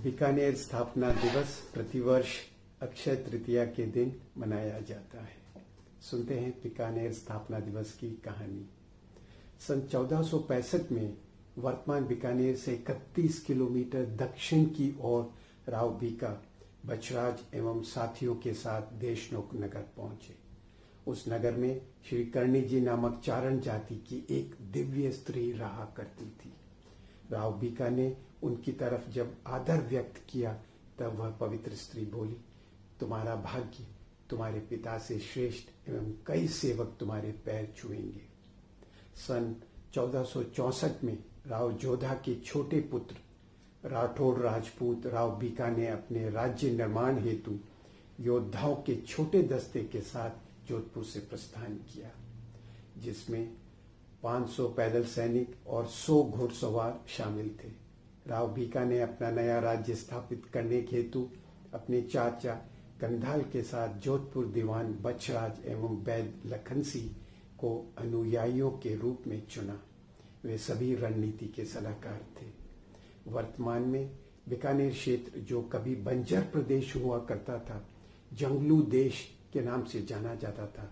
बीकानेर स्थापना दिवस प्रतिवर्ष अक्षय तृतीया के दिन मनाया जाता है। सुनते हैं बीकानेर स्थापना दिवस की कहानी। सन 1465 में वर्तमान बीकानेर से 31 किलोमीटर दक्षिण की ओर राव बीका बछराज एवं साथियों के साथ देशनोक नगर पहुंचे। उस नगर में श्री कर्णी जी नामक चारण जाति की एक दिव्य स्त्री रहा करती थी। राव बीका ने उनकी तरफ जब आदर व्यक्त किया तब वह पवित्र स्त्री बोली, तुम्हारा भाग्य तुम्हारे पिता से श्रेष्ठ एवं कई सेवक तुम्हारे पैर छुएंगे। सन 1464 में राव जोधा के छोटे पुत्र राठौड़ राजपूत राव बीका ने अपने राज्य निर्माण हेतु योद्धाओं के छोटे दस्ते के साथ जोधपुर से प्रस्थान किया, जिसमें 500 पैदल सैनिक और 100 घुड़सवार शामिल थे। राव बीका ने अपना नया राज्य स्थापित करने के हेतु अपने चाचा कंधाल के साथ जोधपुर दीवान बछराज एवं वैद लखन सिंह को अनुयायियों के रूप में चुना। वे सभी रणनीति के सलाहकार थे। वर्तमान में बीकानेर क्षेत्र, जो कभी बंजर प्रदेश हुआ करता था, जंगलू देश के नाम से जाना जाता था।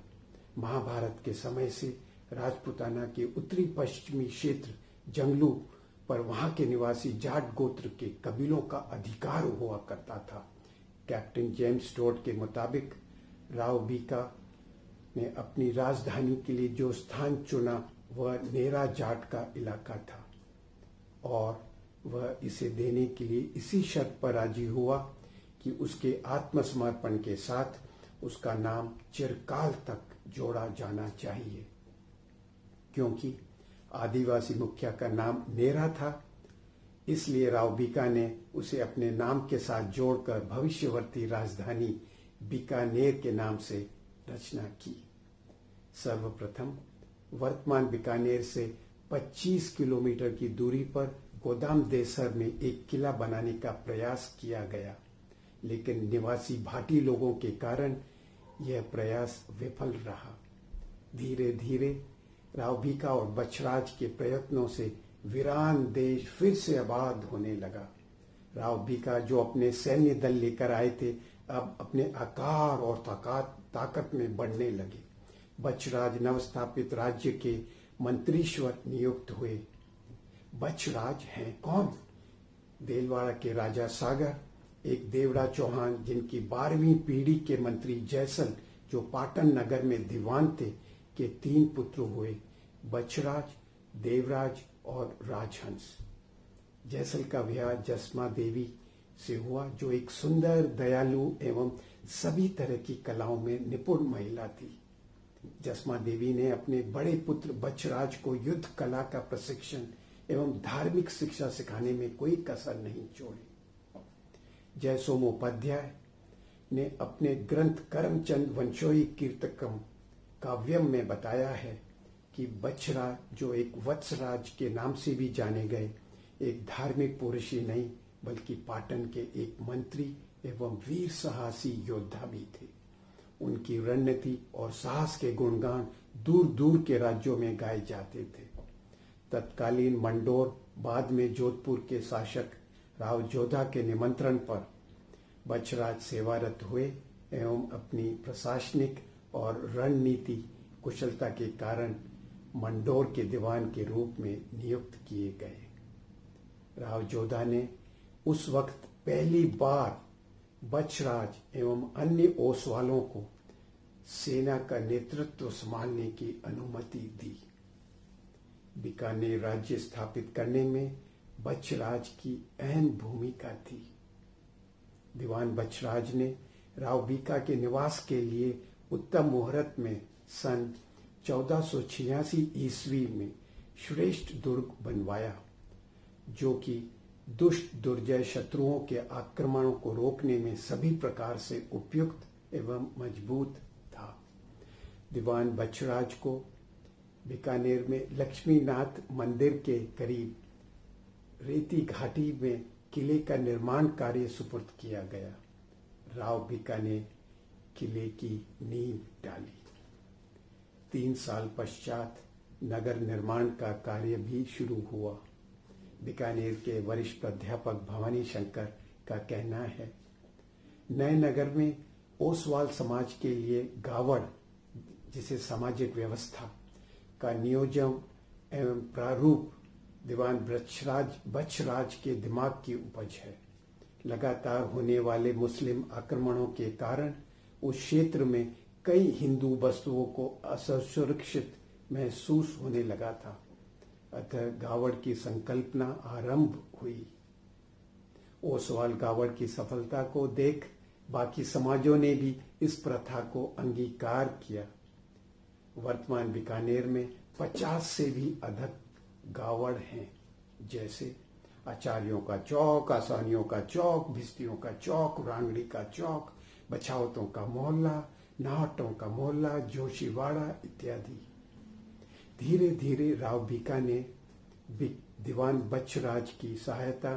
महाभारत के समय से राजपूताना के उत्तरी पश्चिमी क्षेत्र जंगलू पर वहां के निवासी जाट गोत्र के कबीलों का अधिकार हुआ करता था। कैप्टन जेम्स टोड के मुताबिक राव बीका ने अपनी राजधानी के लिए जो स्थान चुना वह नेरा जाट का इलाका था और वह इसे देने के लिए इसी शर्त पर राजी हुआ कि उसके आत्मसमर्पण के साथ उसका नाम चिरकाल तक जोड़ा जाना चाहिए। क्योंकि आदिवासी मुखिया का नाम नेरा था, इसलिए राव बीका ने उसे अपने नाम के साथ जोड़कर भविष्यवर्ती राजधानी बीकानेर के नाम से रचना की। सर्वप्रथम वर्तमान बीकानेर से 25 किलोमीटर की दूरी पर गोदाम देसर में एक किला बनाने का प्रयास किया गया, लेकिन निवासी भाटी लोगों के कारण यह प्रयास विफल रहा। धीरे धीरे राव बीका और बछराज के प्रयत्नों से वीरान देश फिर से आबाद होने लगा। राव बीका, जो अपने सैन्य दल लेकर आए थे, अब अपने आकार और ताकत में बढ़ने लगे। बछराज नवस्थापित राज्य के मंत्रीश्वर नियुक्त हुए। बछराज हैं कौन? देलवाड़ा के राजा सागर, एक देवड़ा चौहान जिनकी 12वीं पीढ़ी के मंत्री जैसल, जो पाटन नगर में दीवान थे, के 3 पुत्र हुए, बछराज, देवराज और राजहंस। जैसल का विवाह जसमा देवी से हुआ, जो एक सुंदर, दयालु एवं सभी तरह की कलाओं में निपुण महिला थी। जसमा देवी ने अपने बड़े पुत्र बछराज को युद्ध कला का प्रशिक्षण एवं धार्मिक शिक्षा सिखाने में कोई कसर नहीं छोड़ी। जयसोमोपाध्याय ने अपने ग्रंथ करमचंद वंशोही कीर्तकम काव्यम में बताया है कि बछरा, जो एक वत्सराज के नाम से भी जाने गए, एक धार्मिक पुरुष ही नहीं बल्कि पाटन के एक मंत्री एवं वीर साहसी योद्धा भी थे। उनकी रणनीति और साहस के गुणगान दूर दूर के राज्यों में गाए जाते थे। तत्कालीन मंडोर, बाद में जोधपुर के शासक राव जोधा के निमंत्रण पर बछराज सेवारत हुए एवं अपनी प्रशासनिक और रणनीति कुशलता के कारण मंडोर के दीवान के रूप में नियुक्त किए गए। राव जोधा ने उस वक्त पहली बार बछराज एवं अन्य ओसवालों को सेना का नेतृत्व संभालने की अनुमति दी। बीकानेर राज्य स्थापित करने में बछराज की अहम भूमिका थी। दीवान बछराज ने राव बीका के निवास के लिए उत्तम मुहूर्त में सन 1486 ईस्वी में श्रेष्ठ दुर्ग बनवाया, जो कि दुष्ट दुर्जय शत्रुओं के आक्रमणों को रोकने में सभी प्रकार से उपयुक्त एवं मजबूत था। दीवान बछराज को बीकानेर में लक्ष्मीनाथ मंदिर के करीब रेती घाटी में किले का निर्माण कार्य सुपुर्द किया गया। राव बीका ने किले की नींव डाली। 3 साल पश्चात नगर निर्माण का कार्य भी शुरू हुआ। बीकानेर के वरिष्ठ प्राध्यापक भवानी शंकर का कहना है, नए नगर में ओसवाल समाज के लिए गावड़, जिसे सामाजिक व्यवस्था का नियोजन एवं प्रारूप दीवान बच्छराज के दिमाग की उपज है। लगातार होने वाले मुस्लिम आक्रमणों के कारण उस क्षेत्र में कई हिंदू वस्तुओं को असुरक्षित महसूस होने लगा था। अतः गावड़ की संकल्पना आरंभ हुई। ओसवाल गावड़ की सफलता को देख बाकी समाजों ने भी इस प्रथा को अंगीकार किया। वर्तमान बीकानेर में 50 से भी अधिक गावड़ हैं, जैसे आचार्यों का चौक, आसानियों का चौक, भिस्तियों का चौक, रांगड़ी का चौक, बछावतों का मोहल्ला, नाहटों का मोहल्ला, जोशीवाड़ा इत्यादि। धीरे धीरे राव बीका ने दीवान बच्छराज की सहायता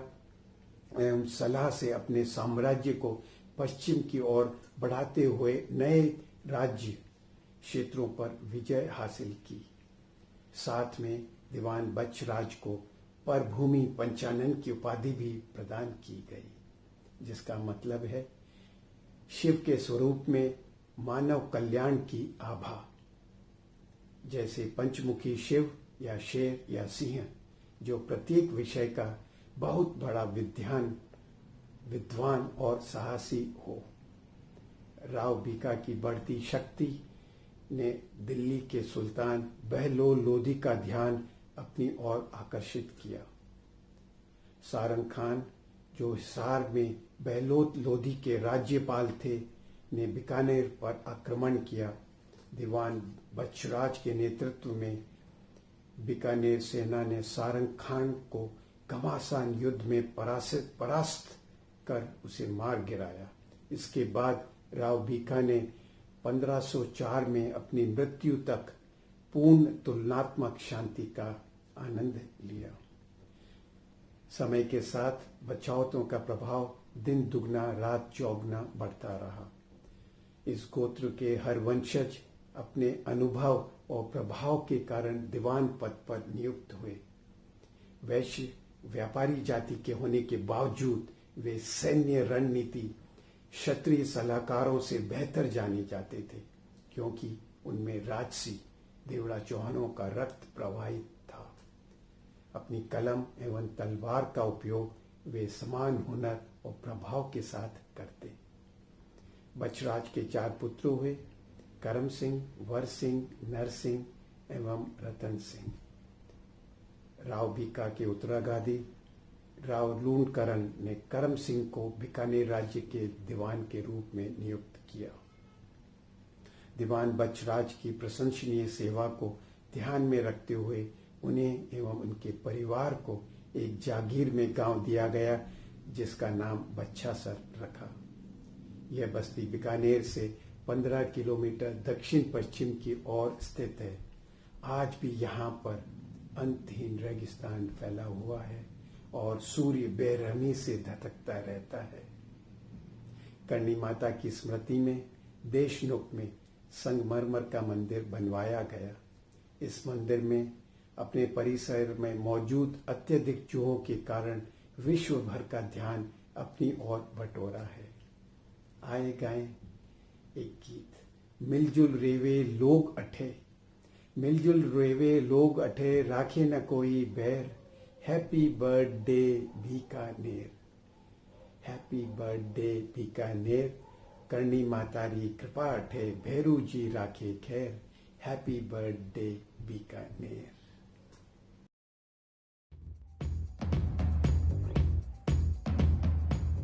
एवं सलाह से अपने साम्राज्य को पश्चिम की ओर बढ़ाते हुए नए राज्य क्षेत्रों पर विजय हासिल की। साथ में दीवान बच्छराज को परभूमि पंचानन की उपाधि भी प्रदान की गई, जिसका मतलब है शिव के स्वरूप में मानव कल्याण की आभा। जैसे पंचमुखी शिव या शेर या सिंह, जो प्रत्येक विषय का बहुत बड़ा विद्वान और साहसी हो। राव बीका की बढ़ती शक्ति ने दिल्ली के सुल्तान बहलोल लोधी का ध्यान अपनी ओर आकर्षित किया। सारंग खान, जो हिसार में बहलोल लोधी के राज्यपाल थे, ने बीकानेर पर आक्रमण किया। दीवान बच्छराज के नेतृत्व में बीकानेर सेना ने सारंग खान को घमासान युद्ध में परास्त कर उसे मार गिराया। इसके बाद राव बीका ने 1504 में अपनी मृत्यु तक पूर्ण तुलनात्मक शांति का आनंद लिया। समय के साथ बछावतों का प्रभाव दिन दुगना रात चौगुना बढ़ता रहा। इस गोत्र के हर वंशज अपने अनुभव और प्रभाव के कारण दीवान पद पर नियुक्त हुए। वैश्य व्यापारी जाति के होने के बावजूद वे सैन्य रणनीति क्षत्रिय सलाहकारों से बेहतर जाने जाते थे, क्योंकि उनमें राजसी देवड़ा चौहानों का रक्त प्रवाहित था। अपनी कलम एवं तलवार का उपयोग वे समान हुनर और प्रभाव के साथ करते। बच्छराज के 4 पुत्र हुए, करम सिंह, वर सिंह, नर सिंह एवं रतन सिंह। राव बीका के उत्तराधिकारी राव लूणकरण ने करम सिंह को बीकानेर राज्य के दीवान के रूप में नियुक्त किया। दीवान बच्छराज की प्रशंसनीय सेवा को ध्यान में रखते हुए उन्हें एवं उनके परिवार को एक जागीर में गांव दिया गया, जिसका नाम बच्छासर रखा। यह बस्ती बीकानेर से 15 किलोमीटर दक्षिण पश्चिम की ओर स्थित है। आज भी यहाँ पर अंतहीन रेगिस्तान फैला हुआ है और सूर्य बेरहमी से धधकता रहता है। करणी माता की स्मृति में देशनुख में संगमरमर का मंदिर बनवाया गया। इस मंदिर में अपने परिसर में मौजूद अत्यधिक चूहों के कारण विश्व भर का ध्यान अपनी ओर बटोरा है। आए गाएं एक गीत, मिलजुल रेवे लोग अठे, मिलजुल रेवे लोग अठे, राखे न कोई बैर, happy birthday Bikaner, happy birthday Bikaner, Karni मातारी कृपा अठे, भैरू जी राखे खैर, हैप्पी बर्थडे बीकानेर।